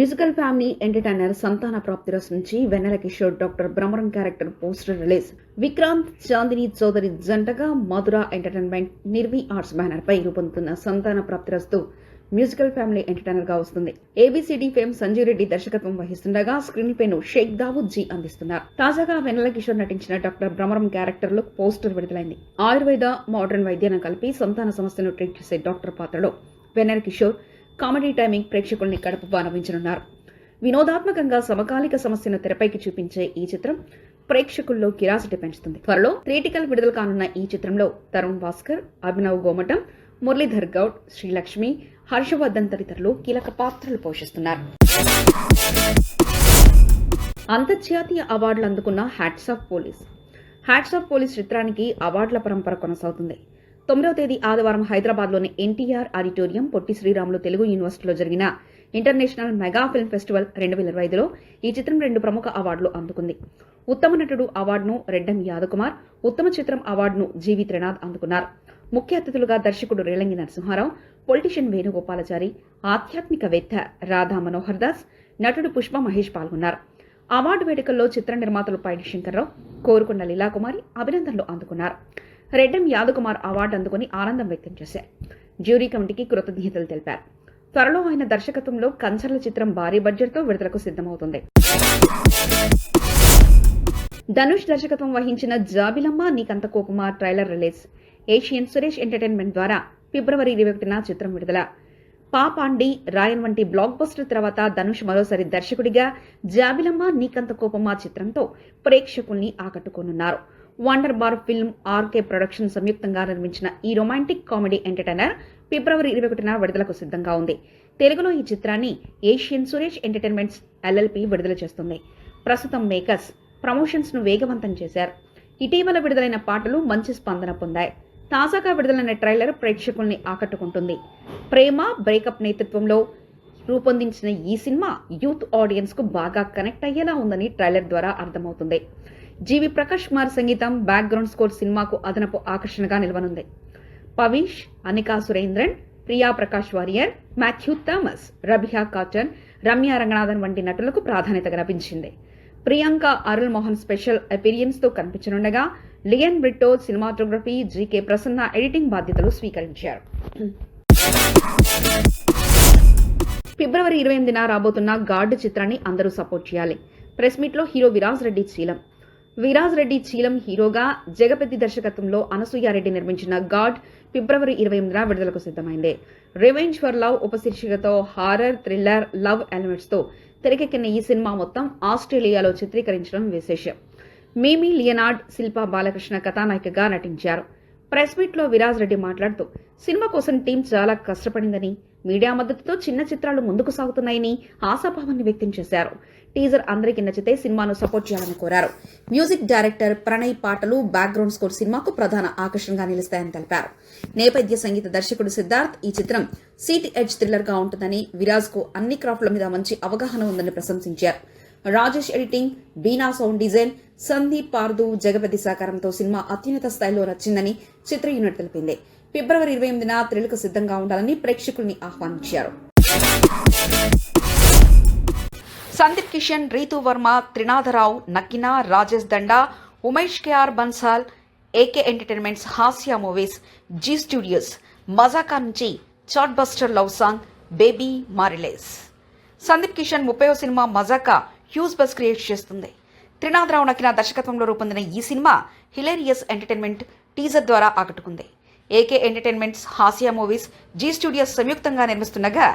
Musical family entertainer Santhana Prapthirasthu నుంచి Vennela Kishore doctor Bhramaram character poster release. Vikranth Chandini Chowdary జంటగా Madhura entertainment Nirvi arts banner పై రూపొందుతున్న సంతాన ప్రాప్తిరస్తు మ్యూజికల్ ఫ్యామిలీ ఎంటర్టైనర్ గా వస్తుంది. ఏబిసిడి ఫేమ్ సంజీవ్ రెడ్డి దర్శకత్వం వహిస్తుండగా స్క్రీన్ ప్లే ను షేక్ దావూద్ జీ అందిస్తున్నారు. తాజాగా వెన్నెల కిషోర్ నటించిన డాక్టర్ బ్రహ్మరం క్యారెక్టర్ లో పోస్టర్ విడుదలైంది. ఆయుర్వేద మోడర్న్ వైద్యాన్ని కలిపి సంతాన సమస్యను ట్రీట్ చేసే డాక్టర్ పాత్రలో వెన్నెల కిషోర్ కామెడీ టైమింగ్ ప్రేక్షకుల్ని కడుపుబ్బా నవ్వించనున్నారు. వినోదాత్మకంగా సమకాలిక సమస్యను తెరపైకి చూపించే ఈ చిత్రం ప్రేక్షకుల్లో కిరాసిటీ పెంచుతుంది. త్వరలో థియేటికల్ విడుదల కానున్న ఈ చిత్రంలో తరుణ్ భాస్కర్, అభినవ్ గోమటం, మురళీధర్ గౌడ్, శ్రీలక్ష్మి, హర్షవర్ధన్ తదితరులు కీలక పాత్రలు పోషిస్తున్నారు. అంతర్జాతీయ అవార్డులు అందుకున్న హ్యాట్స్ ఆఫ్ పోలీస్ చిత్రానికి అవార్డుల పరంపర కొనసాగుతుంది. 9వ తేదీ ఆదివారం హైదరాబాద్లోని ఎన్టీఆర్ ఆడిటోరియం పొట్టి శ్రీరాములు తెలుగు యూనివర్సిటీలో జరిగిన ఇంటర్నేషనల్ మెగా ఫిల్మ్ ఫెస్టివల్ 2025లో ఈ చిత్రం 2 ప్రముఖ అవార్డులు అందుకుంది. ఉత్తమ నటుడు అవార్డును రెడ్డం యాదకుమార్, ఉత్తమ చిత్రం అవార్డును జీవి త్రినాథ్ అందుకున్నారు. ముఖ్య అతిథులుగా దర్శకుడు రేలంగి నరసింహారావు, పొలిటీషియన్ వేణుగోపాలాచారి, ఆధ్యాత్మికవేత్త రాధా మనోహర్ దాస్, నటుడు పుష్ప మహేష్ పాల్గొన్నారు. అవార్డు వేడుకల్లో చిత్ర నిర్మాతలు పైడి శంకర్రావు, కోరుకొండ లీలాకుమారి అభినందనలు అందుకున్నారు. రెడ్డం యాదకుమార్ అవార్డు అందుకుని ఆనందం వ్యక్తం చేశారు. జ్యూరీ కమిటీకి కృతజ్ఞతలు తెలిపారు. త్వరలో ఆయన దర్శకత్వంలో కంచర్ల చిత్రం భారీ బడ్జెట్తో విడుదలకు సిద్ధమవుతుంది. ధనుష్ దర్శకత్వం వహించిన జాబిలమ్మ నీకంత కోపమా trailer release. Asian Suresh entertainment ద్వారా ఫిబ్రవరి 21న చిత్రం విడుదల. పాపాండి, రాయన్ వంటి బ్లాక్ బస్టర్ తర్వాత ధనుష్ మరోసారి దర్శకుడిగా జాబిలమ్మ నీకంత కోపమా చిత్రంతో ప్రేక్షకుల్ని ఆకట్టుకోనున్నారు. Wonder bar film, RK production సంయుక్తంగా నిర్మించిన ఈ రొమాంటిక్ కామెడీ ఎంటర్టైనర్ ఫిబ్రవరి 21న విడుదలకు సిద్ధంగా ఉంది. తెలుగులో ఈ చిత్రాన్ని ఏషియన్ సురేష్ ఎంటర్టైన్మెంట్స్ ఎల్ఎల్పి విడుదల చేస్తుంది. ప్రస్తుతం మేకర్స్ ప్రమోషన్స్ ను వేగవంతం చేశారు. ఇటీవల విడుదలైన పాటలు మంచి స్పందన పొందాయి. తాజాగా విడుదలైన ట్రైలర్ ప్రేక్షకుల్ని ఆకట్టుకుంటుంది. ప్రేమ, బ్రేకప్ నేతృత్వంలో రూపొందించిన ఈ సినిమా యూత్ ఆడియన్స్ కు బాగా కనెక్ట్ అయ్యేలా ఉందని ట్రైలర్ ద్వారా అర్థమవుతుంది. జీవి ప్రకాష్ కుమార్ సంగీతం, బ్యాక్గ్రౌండ్ స్కోర్ సినిమాకు అదనపు ఆకర్షణగా నిలవనుంది. పవీష్, అనికా సురేంద్రన్, ప్రియా ప్రకాష్ వారియర్, మాథ్యూ థామస్, రబియా కాటన్, రమ్య రంగనాథన్ వంటి నటులకు ప్రాధాన్యత లభించింది. ప్రియాంక అరుల్ మోహన్ స్పెషల్ అపీరియన్స్ తో కనిపించనుండగా Leon Britto cinematography, GK Prasanna editing బాధ్యతలు స్వీకరించారు. ఫిబ్రవరి 28న రాబోతున్న గార్డ్ చిత్రాన్ని అందరూ సపోర్ట్ చేయాలి. ప్రెస్ మీట్ లో హీరో విరాజ్ రెడ్డి చీలం హీరోగా జగపెద్ది దర్శకత్వంలో అనసూయారెడ్డి నిర్మించిన గాడ్ ఫిబ్రవరి 28న విడుదలకు సిద్ధమైంది. రివెంజ్ ఫర్ లవ్ ఉపశీర్షికతో హారర్, థ్రిల్లర్, లవ్ ఎలిమెంట్స్ తో తెరకెక్కిన ఈ సినిమా మొత్తం ఆస్ట్రేలియాలో చిత్రీకరించడం విశేషం. మీమీ లియనార్డ్, శిల్పా బాలకృష్ణ కథానాయికగా నటించారు. ప్రెస్ మీట్ లో విరాజ్ రెడ్డి మాట్లాడుతూ సినిమా కోసం టీం చాలా కష్టపడిందని, మీడియా మద్దతుతో చిన్న చిత్రాలు ముందుకు సాగుతున్నాయని ఆశాభావాన్ని వ్యక్తం చేశారు. టీజర్ అందరికీ నచ్చితే సినిమాను సపోర్ట్ చేయాలని కోరారు. మ్యూజిక్ డైరెక్టర్ ప్రణయ్ పాటలు, బ్యాక్గ్రౌండ్ స్కోర్ సినిమాకు ప్రధాన ఆకర్షణగా నిలుస్తాయని తెలిపారు. నేపథ్య సంగీత దర్శకుడు సిద్ధార్థ్ ఈ చిత్రం సీట్ ఎడ్జ్ థ్రిల్లర్ గా ఉంటుందని, విరాజ్ కు అన్ని క్రాఫ్ట్ల మీద మంచి అవగాహన ఉందని ప్రశంసించారు. Rajesh editing, Beena sound design, Sandeep Pardhu, Jagapathi సహకారంతో సినిమా అత్యున్నత స్థాయిలో నచ్చిందని చిత్ర యూనిట్ తెలిపింది. ఫిబ్రవరి 28న థ్రిల్కు సిద్ధంగా ఉండాలని ప్రేక్షకుల్ని ఆహ్వానించారు. Sandeep Kishan, Ritu Varma, Trinatharao, Nakkina, Rajesh Danda, Umesh KR Bansal, AK entertainments, Hasya movies, Zee studios, Mazaka నుంచి chartbuster love song baby మారిలేస్. సందీప్ కిషన్ 30వ cinema Mazaka huge buzz create చేస్తుంది. త్రినాథరావు, నకినా దర్శకత్వంలో రూపొందిన ఈ సినిమా హిలేరియస్ ఎంటర్టైన్మెంట్ టీజర్ ద్వారా ఆకట్టుకుంది. AK entertainments, Hasya movies, Zee studios సంయుక్తంగా నిర్మిస్తుండగా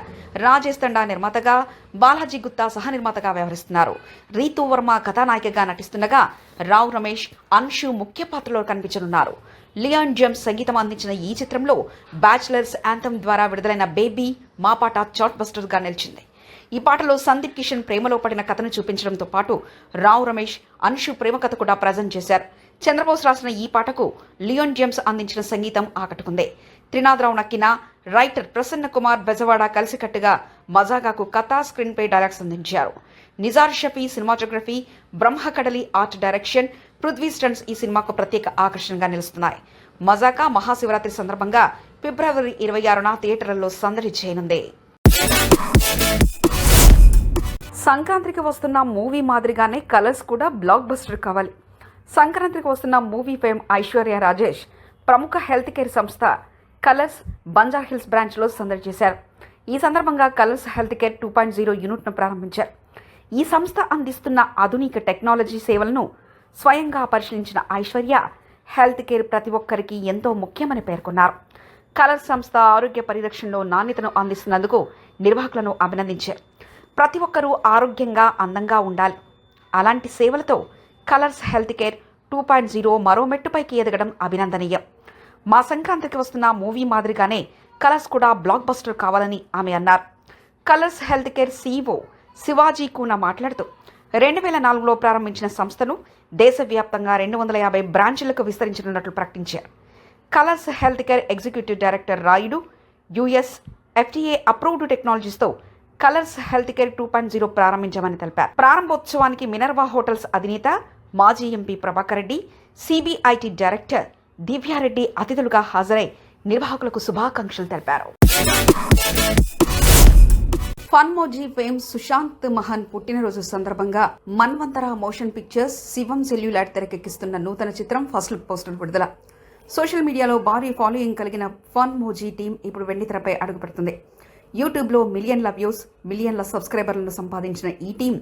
రాజేష్ తండా నిర్మాతగా, బాలాజీ గుత్తా సహ నిర్మాతగా వ్యవహరిస్తున్నారు. రీతు వర్మ కథానాయికగా నటిస్తుండగా రావు రమేష్, అన్షు ముఖ్య పాత్రలో కనిపించనున్నారు. లియాన్ జేమ్స్ సంగీతం అందించిన ఈ చిత్రంలో బ్యాచిలర్స్ యాంథమ్ ద్వారా విడుదలైన బేబీ మా పాట చాట్ బస్టర్ గా నిలిచింది. ఈ పాటలో సందీప్ కిషన్ ప్రేమలో పడిన కథను చూపించడంతో పాటు రావు రమేష్, అన్షు ప్రేమ కథ కూడా ప్రజెంట్ చేశారు. చంద్రబోస్ రాసిన ఈ పాటకు లియోన్ జేమ్స్ అందించిన సంగీతం ఆకట్టుకుంది. త్రినాథరావు, నక్కిన, రైటర్ ప్రసన్న కుమార్ బెజవాడ కలిసికట్టుగా మజాగాకు కథ, స్క్రీన్ పై డైలాగ్స్ అందించారు. Nizar Shafi cinematography, Brahmakadali art direction, Prithvi stunts ఈ సినిమాకు ప్రత్యేక ఆకర్షణగా నిలుస్తున్నాయి. మజాకా మహాశివరాత్రి సందర్భంగా ఫిబ్రవరి 26న థియేటర్లలో సందడి చేయనుంది. సంక్రాంతికి వస్తున్న మూవీ మాదిరిగానే కలర్స్ కూడా బ్లాక్ బస్టర్ కావాలి. సంక్రాంతికి వస్తున్న మూవీ ఫేమ్ ఐశ్వర్య రాజేష్ ప్రముఖ హెల్త్ కేర్ సంస్థ కలర్స్ బంజారా హిల్స్ బ్రాంచ్లో సందడి చేశారు. ఈ సందర్భంగా కలర్స్ హెల్త్ కేర్ 2.0 యూనిట్ను ప్రారంభించారు. ఈ సంస్థ అందిస్తున్న ఆధునిక టెక్నాలజీ సేవలను స్వయంగా పరిశీలించిన ఐశ్వర్య హెల్త్ కేర్ ప్రతి ఒక్కరికి ఎంతో ముఖ్యమని పేర్కొన్నారు. కలర్స్ సంస్థ ఆరోగ్య పరిరక్షణలో నాణ్యతను అందిస్తున్నందుకు నిర్వాహకులను అభినందించారు. ప్రతి ఒక్కరూ ఆరోగ్యంగా అందంగా ఉండాలి. అలాంటి సేవలతో కలర్స్ హెల్త్ కేర్ 2.0 మరో మెట్టుపైకి ఎదగడం అభినందనీయం. మా సంక్రాంతికి వస్తున్న మూవీ మాదిరిగానే కలర్స్ కూడా బ్లాక్ బస్టర్ కావాలని ఆమె అన్నారు. Kolors health care CEO Shivaji కూనా మాట్లాడుతూ 2004లో ప్రారంభించిన సంస్థను దేశవ్యాప్తంగా 250 బ్రాంచ్లకు విస్తరించనున్నట్లు ప్రకటించారు. Kolors health care executive director Rayudu US FDA approved టెక్నాలజీస్తో Kolors health care 2.0 ప్రారంభించామని తెలిపారు. ప్రారంభోత్సవానికి మినర్వా హోటల్స్ అధినేత మాజీ MP Prabhakar Reddy, CBIT director Divya Reddy అతిథులుగా హాజరై నిర్వాహకులకు శుభాకాంక్షలు తెలిపారు. ఫన్మోజీ ఫేమ్ సుశాంత్ మహన్ పుట్టినరోజు సందర్భంగా మన్వంతర మోషన్ పిక్చర్స్ శివం సెల్యులార్ తెరకెక్కిస్తున్న నూతన చిత్రం ఫస్ట్ లుక్ పోస్టర్ విడుదల. సోషల్ మీడియాలో భారీ ఫాలోయింగ్ కలిగిన ఫన్మోజీ టీం ఇప్పుడు వెండితెరపై అడుగుపెడుతుంది. యూట్యూబ్లో మిలియన్ల వ్యూస్, మిలియన్ల సబ్స్క్రైబర్లను సంపాదించిన ఈ టీం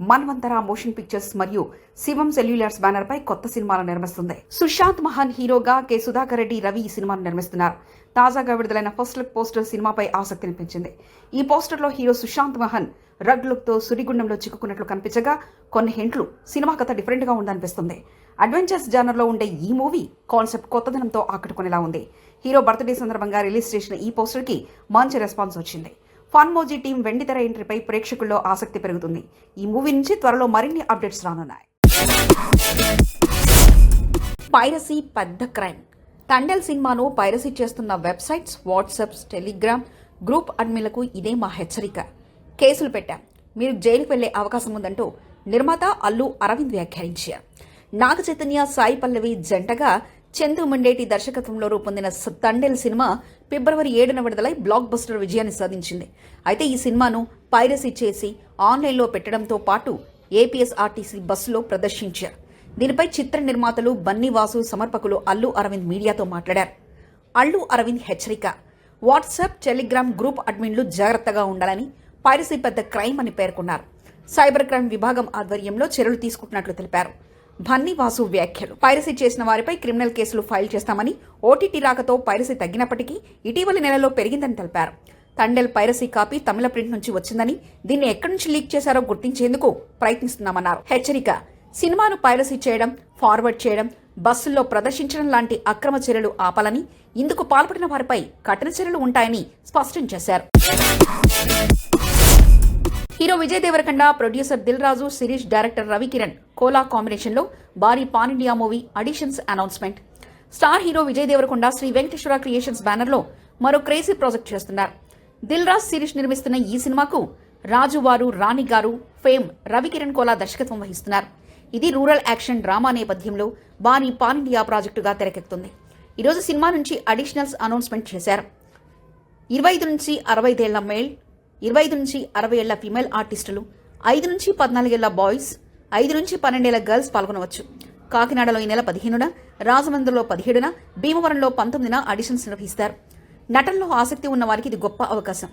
మన్వంతర మోషన్ పిక్చర్స్ మరియు శివం సెల్యులార్స్ బ్యానర్పై కొత్త సినిమాలు నిర్మిస్తుంది. సుశాంత్ మహన్ హీరోగా కె సుధాకర్ రెడ్డి, రవి ఈ సినిమాను నిర్మిస్తున్నారు. తాజాగా విడుదలైన ఫస్ట్ లుక్ పోస్టర్ సినిమాపై ఆసక్తిని పెంచింది. ఈ పోస్టర్లో హీరో సుశాంత్ మహన్ రగ్ లుక్తో సుడిగుండంలో చిక్కుకున్నట్లు కనిపించగా కొన్ని హింట్లు సినిమా కథ డిఫరెంట్గా ఉందనిపిస్తుంది. అడ్వెంచర్స్ జానర్లో ఉండే ఈ మూవీ కాన్సెప్ట్ కొత్తదనంతో ఆకట్టుకునేలా ఉంది. హీరో బర్త్డే సందర్భంగా రిలీజ్ చేసిన ఈ పోస్టర్కి మంచి రెస్పాన్స్ వచ్చింది. ఫన్మోజీ టీం వెండితెర ఎంట్రీపై ప్రేక్షకుల్లో ఆసక్తి పెరుగుతుంది. ఈ మూవీ నుంచి త్వరలో మరిన్ని అప్డేట్స్ రానున్నాయి. పైరసీ పెద్ద క్రైమ్. తండేల్ సినిమాను పైరసీ చేస్తున్న వెబ్సైట్స్, వాట్సాప్స్, టెలిగ్రామ్ గ్రూప్ అడ్మిన్లకు ఇదే మా హెచ్చరిక. కేసులు పెట్టాం, మీరు జైలుకు వెళ్లే అవకాశం ఉందంటూ నిర్మాత అల్లు అరవింద్ వ్యాఖ్యానించారు. నాగ చైతన్య, సాయి పల్లవి జంటగా చందు మండేటి దర్శకత్వంలో రూపొందిన తండేల్ సినిమా ఫిబ్రవరి 7న విడుదలై బ్లాక్ బస్టర్ విజయాన్ని సాధించింది. అయితే ఈ సినిమాను పైరసీ చేసి ఆన్లైన్లో పెట్టడంతో పాటు APSRTC బస్సులో ప్రదర్శించారు. దీనిపై చిత్ర నిర్మాతలు బన్నీవాసు, సమర్పకులు అల్లు అరవింద్ మీడియాతో మాట్లాడారు. అల్లు అరవింద్ హెచ్చరిక: వాట్సాప్, టెలిగ్రామ్ గ్రూప్ అడ్మిన్లు జాగ్రత్తగా ఉండాలని, పైరసీ పెద్ద క్రైమ్ అని పేర్కొన్నారు. సైబర్ క్రైమ్ విభాగం ఆధ్వర్యంలో చర్యలు తీసుకుంటున్నట్లు తెలిపారు. బన్నీవాసు వ్యాఖ్యలు: పైరసీ చేసిన వారిపై క్రిమినల్ కేసులు ఫైల్ చేస్తామని, OTT రాకతో పైరసీ తగ్గినప్పటికీ ఇటీవలి నెలలో పెరిగిందని తెలిపారు. తండేల్ పైరసీ కాపీ తమిళ ప్రింట్ నుంచి వచ్చిందని, దీన్ని ఎక్కడి నుంచి లీక్ చేశారో గుర్తించేందుకు ప్రయత్నిస్తున్నామన్నారు. హెచ్చరిక: సినిమాను పైరసీ చేయడం, ఫార్వర్డ్ చేయడం, బస్సుల్లో ప్రదర్శించడం లాంటి అక్రమ చర్యలు ఆపాలని, ఇందుకు పాల్పడిన వారిపై కఠిన చర్యలు ఉంటాయని స్పష్టం చేశారు. Hero Vijay Deverakonda, producer Dil Raju, Sirish, director Ravikiran Kola కాంబినేషన్లో భారీ pan India movie auditions announcement. Star hero Vijay Deverakonda Sri Venkateswara creations బ్యానర్లో మరో క్రేజీ ప్రాజెక్ట్ చేస్తున్నారు. దిల్ రాజు, శిరీష్ నిర్మిస్తున్న ఈ సినిమాకు రాజువారు, రాణి గారు ఫేమ్ రవికిరణ్ కోలా దర్శకత్వం వహిస్తున్నారు. ఇది రూరల్ యాక్షన్ డ్రామా నేపథ్యంలో భారీ పాన్ ఇండియా ప్రాజెక్టుగా తెరకెక్కుతుంది. ఈరోజు సినిమా నుంచి అడిషనల్స్ అనౌన్స్మెంట్ చేశారు. 25 నుంచి 65 ఏళ్ల మేల్, 25 నుంచి 60 ఏళ్ల ఫీమేల్ ఆర్టిస్టులు, 5 నుంచి 14 ఏళ్ల బాయ్స్, 5 నుంచి 12 ఏళ్ల గర్ల్స్ పాల్గొనవచ్చు. కాకినాడలో ఈ నెల 15న, రాజమండ్రిలో 17న, భీమవరంలో 19న ఆడిషన్స్ నిర్వహిస్తారు. నటనలో ఆసక్తి ఉన్న వారికి ఇది గొప్ప అవకాశం.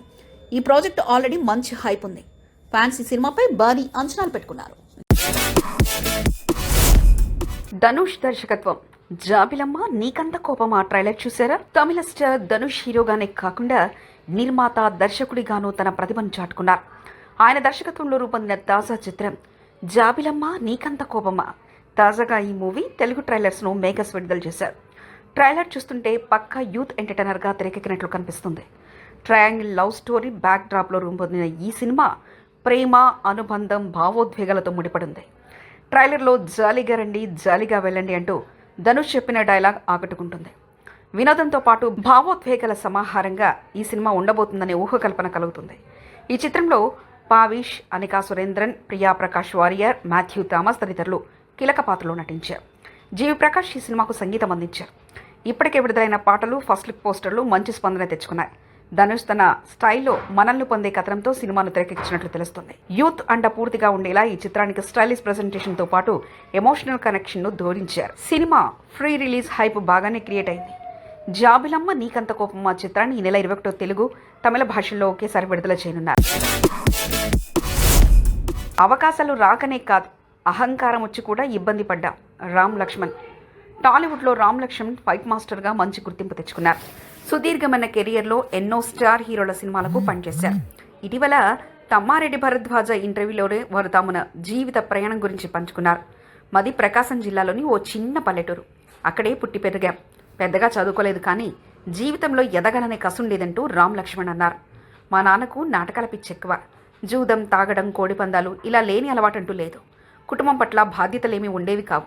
ఈ ప్రాజెక్టు ఆల్రెడీ మంచి హైప్ ఉంది. ఫ్యాన్స్ ఈ సినిమాపై భారీ అంచనాలు పెట్టుకున్నారు. ధనుష్ దర్శకత్వం జాబిలమ్మ నీకంత కోపమా ట్రైలర్ చూసారా? తమిళ స్టార్ ధనుష్ హీరోగానే కాకుండా నిర్మాత, దర్శకుడిగాను తన ప్రతిభను చాటుకున్నారు. ఆయన దర్శకత్వంలో రూపొందిన తాజా చిత్రం జాబిలమ్మ నీకంత కోపమా. తాజాగా ఈ మూవీ తెలుగు ట్రైలర్స్ను మేకర్స్ విడుదల చేశారు. ట్రైలర్ చూస్తుంటే పక్కా యూత్ ఎంటర్టైనర్గా తెరకెక్కినట్లు కనిపిస్తుంది. ట్రయాంగిల్ లవ్ స్టోరీ బ్యాక్ డ్రాప్లో రూపొందిన ఈ సినిమా ప్రేమ, అనుబంధం, భావోద్వేగాలతో ముడిపడింది. ట్రైలర్లో జాలీగా రండి, జాలీగా వెళ్ళండి అంటూ ధనుష్ చెప్పిన డైలాగ్ ఆకట్టుకుంటుంది. వినోదంతో పాటు భావోద్వేగాల సమాహారంగా ఈ సినిమా ఉండబోతుందనే ఊహకల్పన కలుగుతుంది. ఈ చిత్రంలో పావిష్, అనికా సురేంద్రన్, ప్రియా ప్రకాష్ వారియర్, మాథ్యూ థామస్ తదితరులు కీలక పాత్రలో నటించారు. జీవి ప్రకాష్ ఈ సినిమాకు సంగీతం అందించారు. ఇప్పటికే విడుదలైన పాటలు, ఫస్ట్ లుక్ పోస్టర్లు మంచి స్పందన తెచ్చుకున్నాయి. ధనుష్ తన స్టైల్లో మనల్ని పొందే కథనంతో సినిమాను తెరకెక్కించినట్లు తెలుస్తుంది. యూత్ అండ పూర్తిగా ఉండేలా ఈ చిత్రానికి స్టైలిష్ ప్రెజెంటేషన్ తో పాటు ఎమోషనల్ కనెక్షన్ ను జోడించారు. సినిమా ఫ్రీ రిలీజ్ హైప్ బాగానే క్రియేట్ అయింది. జాబిలమ్మ నీకంత కోపమ్మ చిత్రాన్ని ఈ నెల 21 తెలుగు, తమిళ భాషల్లో ఒకేసారి విడుదల చేయనున్నారు. అవకాశాలు రాకనే కాదు, అహంకారం వచ్చి కూడా ఇబ్బంది పడ్డా రామ్ లక్ష్మణ్. టాలీవుడ్లో రామ్ లక్ష్మణ్ ఫైట్ మాస్టర్గా మంచి గుర్తింపు తెచ్చుకున్నారు. సుదీర్ఘమైన కెరియర్లో ఎన్నో స్టార్ హీరోల సినిమాలకు పనిచేశారు. ఇటీవల తమ్మారెడ్డి భరద్వాజ ఇంటర్వ్యూలోనే వారు తమ జీవిత ప్రయాణం గురించి పంచుకున్నారు. మాది ప్రకాశం జిల్లాలోని ఓ చిన్న పల్లెటూరు. అక్కడే పుట్టి పెరిగాం. పెద్దగా చదువుకోలేదు, కానీ జీవితంలో ఎదగలనే కసుండేదంటూ రామ్ లక్ష్మణ్ అన్నారు. మా నాన్నకు నాటకాల పిచ్చి ఎక్కువ. జూదం, తాగడం, కోడిపందాలు ఇలా లేని అలవాటంటూ లేదు. కుటుంబం పట్ల బాధ్యతలేమీ ఉండేవి కావు.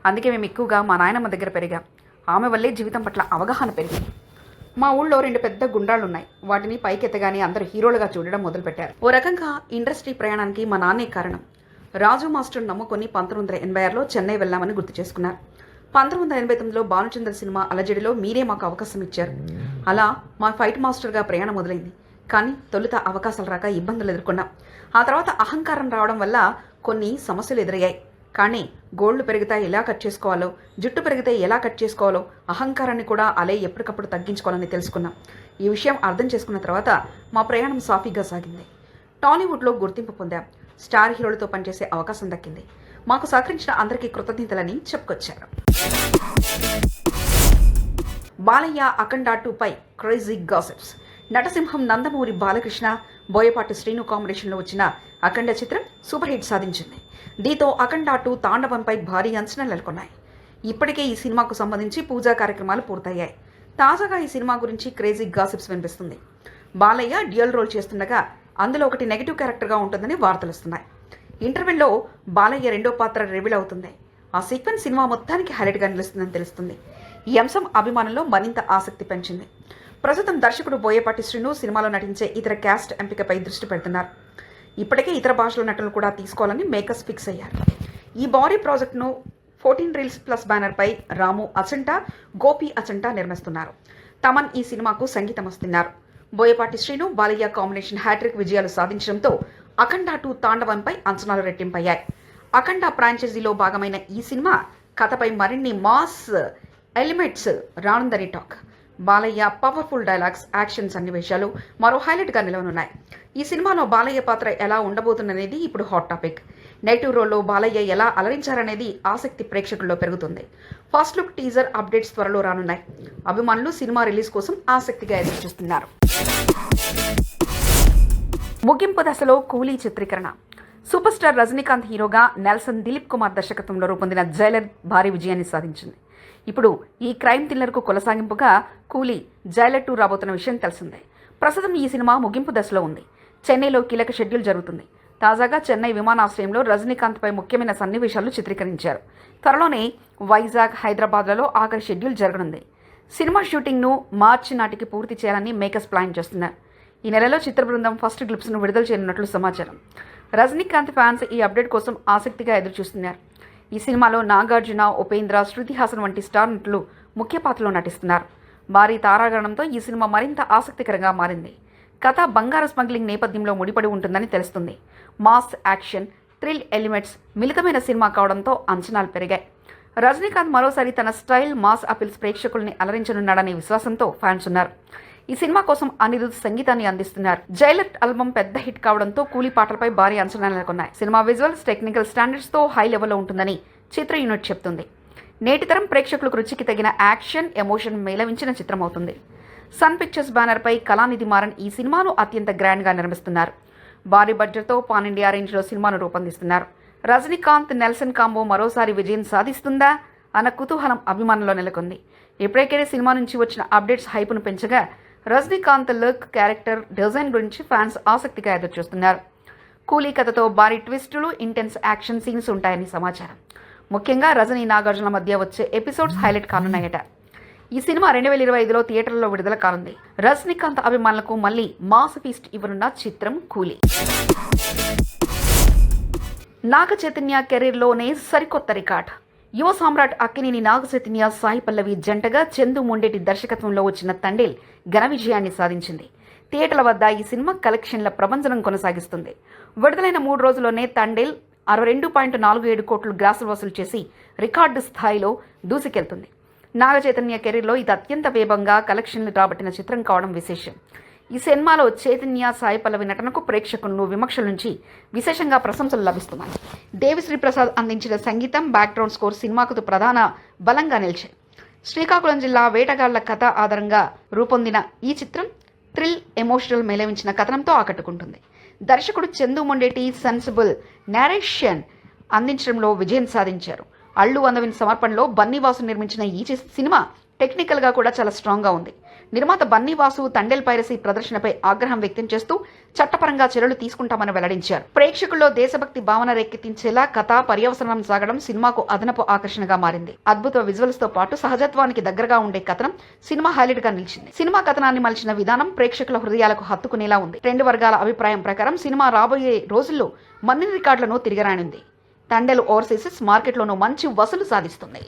అందుకే మేము ఎక్కువగా మా నాయనమ్మ దగ్గర పెరిగాం. ఆమె వల్లే జీవితం పట్ల అవగాహన పెరిగింది. మా ఊళ్ళో 2 పెద్ద గుండాలున్నాయి. వాటిని పైకెత్తగానే అందరూ హీరోలుగా చూడడం మొదలుపెట్టారు. ఓ రకంగా ఇండస్ట్రీ ప్రయాణానికి మా నాన్నే కారణం. రాజు మాస్టర్ నమ్ముకొని 1986లో చెన్నై వెళ్లామని గుర్తు చేసుకున్నారు. 1989లో భానుచంద్ర సినిమా అలజడిలో మీరే మాకు అవకాశం ఇచ్చారు. అలా మా ఫైట్ మాస్టర్గా ప్రయాణం మొదలైంది. కానీ తొలుత అవకాశాలు రాక ఇబ్బందులు ఎదుర్కొన్నాం. ఆ తర్వాత అహంకారం రావడం వల్ల కొన్ని సమస్యలు ఎదురయ్యాయి. కానీ గోళ్లు పెరిగితే ఎలా కట్ చేసుకోవాలో, జుట్టు పెరిగితే ఎలా కట్ చేసుకోవాలో, అహంకారాన్ని కూడా అలే ఎప్పటికప్పుడు తగ్గించుకోవాలని తెలుసుకున్నాం. ఈ విషయం అర్థం చేసుకున్న తర్వాత మా ప్రయాణం సాఫీగా సాగింది. టాలీవుడ్లో గుర్తింపు పొందాం. స్టార్ హీరోలతో పనిచేసే అవకాశం దక్కింది. మాకు సహకరించిన అందరికీ కృతజ్ఞతలని చెప్పుకొచ్చారు. బాలయ్య అఖండ 2పై క్రేజీ గాసిప్స్. నటసింహం నందమూరి బాలకృష్ణ, బోయపాటి శ్రీను కాంబినేషన్లో వచ్చిన అఖండ చిత్రం సూపర్ హిట్ సాధించింది. దీంతో అఖండ 2 తాండవంపై భారీ అంచనాలు నెలకొన్నాయి. ఇప్పటికే ఈ సినిమాకు సంబంధించి పూజా కార్యక్రమాలు పూర్తయ్యాయి. తాజాగా ఈ సినిమా గురించి క్రేజీ గాసిప్స్ వినిపిస్తుంది. బాలయ్య డ్యూయల్ రోల్ చేస్తుండగా అందులో ఒకటి నెగిటివ్ క్యారెక్టర్గా ఉంటుందని వార్తలు వస్తున్నాయి. ఇంటర్వెల్లో బాలయ్య 2వ పాత్ర రివీల్ అవుతుంది. ఆ సీక్వెన్స్ సినిమా మొత్తానికి హైలైట్గా నిలుస్తుందని తెలుస్తుంది. ఈ అంశం అభిమానుల్లో మరింత ఆసక్తి పెంచింది. ప్రస్తుతం దర్శకుడు బోయపాటి శ్రీను సినిమాలో నటించే ఇతర క్యాస్ట్ ఎంపికపై దృష్టి పెడుతున్నారు. ఇప్పటికే ఇతర భాషల నటులు కూడా తీసుకోవాలని మేకర్స్ ఫిక్స్ అయ్యారు. ఈ భారీ ప్రాజెక్టును 14 రీల్స్ ప్లస్ బ్యానర్పై రాము అచంటా, గోపి అచంటా నిర్మిస్తున్నారు. తమన్ ఈ సినిమాకు సంగీతం వస్తున్నారు. బోయపాటి శ్రీను, బాలయ్య కాంబినేషన్ హ్యాట్రిక్ విజయాలు సాధించడంతో అఖండ 2 తాండవంపై అంచనాలు రెట్టింపయ్యాయి. అఖండ ఫ్రాంచైజీలో భాగమైన ఈ సినిమా కథపై మరిన్ని మాస్ ఎలిమెంట్స్ రానుందని talk. Balayya powerful dialogues, action సన్నివేశాలు మరో హైలైట్గా నిలవనున్నాయి. ఈ సినిమాలో బాలయ్య పాత్ర ఎలా ఉండబోతుందనేది ఇప్పుడు హాట్ టాపిక్. నెగిటివ్ రోల్లో బాలయ్య ఎలా అలరించారనేది ఆసక్తి ప్రేక్షకుల్లో పెరుగుతుంది. ఫస్ట్ లుక్, టీజర్ అప్డేట్స్ త్వరలో రానున్నాయి. అభిమానులు సినిమా రిలీజ్ కోసం ఆసక్తిగా ఎదురుచూస్తున్నారు. ముగింపు దశలో కూలీ చిత్రీకరణ. సూపర్ స్టార్ రజనీకాంత్ హీరోగా నెల్సన్ దిలీప్ కుమార్ దర్శకత్వంలో రూపొందిన జైలర్ భారీ విజయాన్ని సాధించింది. ఇప్పుడు ఈ క్రైమ్ థ్రిల్లర్కు కొనసాగింపుగా కూలీ జైలర్ 2 రాబోతున్న విషయం తెలిసిందే. ప్రస్తుతం ఈ సినిమా ముగింపు దశలో ఉంది. చెన్నైలో కీలక షెడ్యూల్ జరుగుతుంది. తాజాగా చెన్నై విమానాశ్రయంలో రజనీకాంత్పై ముఖ్యమైన సన్నివేశాలు చిత్రీకరించారు. త్వరలోనే వైజాగ్, హైదరాబాద్లలో ఆఖరి షెడ్యూల్ జరగనుంది. సినిమా షూటింగ్ను మార్చి నాటికి పూర్తి చేయాలని మేకర్స్ ప్లాన్ చేస్తున్నారు. ఈ నెలలో చిత్ర బృందం ఫస్ట్ గ్లిప్స్ను విడుదల చేయనున్నట్లు సమాచారం. రజనీకాంత్ ఫ్యాన్స్ ఈ అప్డేట్ కోసం ఆసక్తిగా ఎదురుచూస్తున్నారు. ఈ సినిమాలో నాగార్జున, ఉపేంద్ర, శృతి హాసన్ వంటి స్టార్ నటులు ముఖ్య పాత్రలో నటిస్తున్నారు. భారీ తారాగణంతో ఈ సినిమా మరింత ఆసక్తికరంగా మారింది. కథ బంగారు స్మగ్లింగ్ నేపథ్యంలో ముడిపడి ఉంటుందని తెలుస్తుంది. మాస్, యాక్షన్, థ్రిల్ ఎలిమెంట్స్ మిళితమైన సినిమా కావడంతో అంచనాలు పెరిగాయి. రజనీకాంత్ మరోసారి తన స్టైల్, మాస్ అపీల్స్ ప్రేక్షకుల్ని అలరించనున్నాడనే విశ్వాసంతో ఫ్యాన్స్ ఉన్నారు. ఈ సినిమా కోసం అనిరుద్ సంగీతాన్ని అందిస్తున్నారు. జైలర్ ఆల్బమ్ పెద్ద హిట్ కావడంతో కూలీ పాటలపై భారీ అంచనాలు నెలకొన్నాయి. సినిమా విజువల్స్, టెక్నికల్ స్టాండర్డ్స్తో హై లెవెల్లో ఉంటుందని చిత్ర యూనిట్ చెప్తుంది. నేటి తరం ప్రేక్షకులకు రుచికి తగిన యాక్షన్, ఎమోషన్ మేళవించిన చిత్రం అవుతుంది. సన్ పిక్చర్స్ బ్యానర్పై కళానిధి మారన్ ఈ సినిమాను అత్యంత గ్రాండ్గా నిర్మిస్తున్నారు. భారీ బడ్జెట్తో పాన్ ఇండియా రేంజ్లో సినిమాను రూపొందిస్తున్నారు. రజనీకాంత్, నెల్సన్ కాంబో మరోసారి విజయం సాధిస్తుందా అన్న కుతూహలం అభిమానుల్లో నెలకొంది. ఇప్పటికే సినిమా నుంచి వచ్చిన అప్డేట్స్ హైప్ను పెంచగా రజనీకాంత్ లుక్, క్యారెక్టర్ డిజైన్ గురించి ఫ్యాన్స్ ఆసక్తిగా ఎదురుచూస్తున్నారు. కూలీ కథతో భారీ ట్విస్టులు, ఇంటెన్స్ యాక్షన్ సీన్స్ ఉంటాయని సమాచారం. ముఖ్యంగా రజనీ, నాగార్జున మధ్య వచ్చే ఎపిసోడ్స్ హైలైట్ కానున్నాయట. ఈ సినిమా 2025లో థియేటర్లలో విడుదల కానుంది. రజనీకాంత్ అభిమానులకు మళ్ళీ మాస్ ఫీస్ట్ ఇవ్వనున్న చిత్రం కూలీ. నాగ చైతన్య కెరీర్లోనే సరికొత్త రికార్డ్. యువ సామ్రాట్ అక్కినేని నాగ చైతన్య, సాయి పల్లవి జంటగా చందు మొండేటి దర్శకత్వంలో వచ్చిన తండేల్ ఘన విజయాన్ని సాధించింది. థియేటర్ల వద్ద ఈ సినిమా కలెక్షన్ల ప్రభంజనం కొనసాగిస్తుంది. విడుదలైన 3 రోజుల్లోనే తండేల్ 62.47 కోట్లు గ్రాసులు వసూలు చేసి రికార్డు స్థాయిలో దూసుకెళ్తుంది. నాగ చైతన్య కెరీర్లో ఇది అత్యంత వేగంగా కలెక్షన్లు రాబట్టిన చిత్రం కావడం విశేషం. ఈ సినిమాలో చైతన్య, సాయి పల్లవి నటనకు ప్రేక్షకులను విమర్శల నుంచి విశేషంగా ప్రశంసలు లభిస్తున్నాయి. దేవిశ్రీ ప్రసాద్ అందించిన సంగీతం, బ్యాక్గ్రౌండ్ స్కోర్ సినిమాకు ప్రధాన బలంగా నిలిచాయి. శ్రీకాకుళం జిల్లా వేటగాళ్ల కథ ఆధారంగా రూపొందిన ఈ చిత్రం థ్రిల్, ఎమోషనల్ మేళవించిన కథనంతో ఆకట్టుకుంటుంది. దర్శకుడు చందు మొండేటి సెన్సిబుల్ నేరేషన్ అందించడంలో విజయం సాధించారు. అల్లు అందవిన్ సమర్పణలో బన్నీవాసు నిర్మించిన ఈ సినిమా టెక్నికల్గా కూడా చాలా స్ట్రాంగ్గా ఉంది. నిర్మాత బన్నీవాసు తండేల్ పైరసీ ప్రదర్శనపై ఆగ్రహం వ్యక్తం చేస్తూ చట్టపరంగా చర్యలు తీసుకుంటామని వెల్లడించారు. ప్రేక్షకుల్లో దేశభక్తి భావన రేకెత్తించేలా కథ, పర్యవసనం సాగడం సినిమాకు అదనపు ఆకర్షణగా మారింది. అద్భుత విజువల్స్ తో పాటు సహజత్వానికి దగ్గరగా ఉండే కథనం సినిమా హైలైట్ గా నిలిచింది. సినిమా కథనాన్ని మలిచిన విధానం ప్రేక్షకుల హృదయాలకు హత్తుకునేలా ఉంది. 2 వర్గాల అభిప్రాయం ప్రకారం సినిమా రాబోయే రోజుల్లో మరిన్ని రికార్డులను తిరగరానుంది. తండేల్ ఓవర్సీస్ మార్కెట్లోనూ మంచి వసూలు సాధిస్తుంది.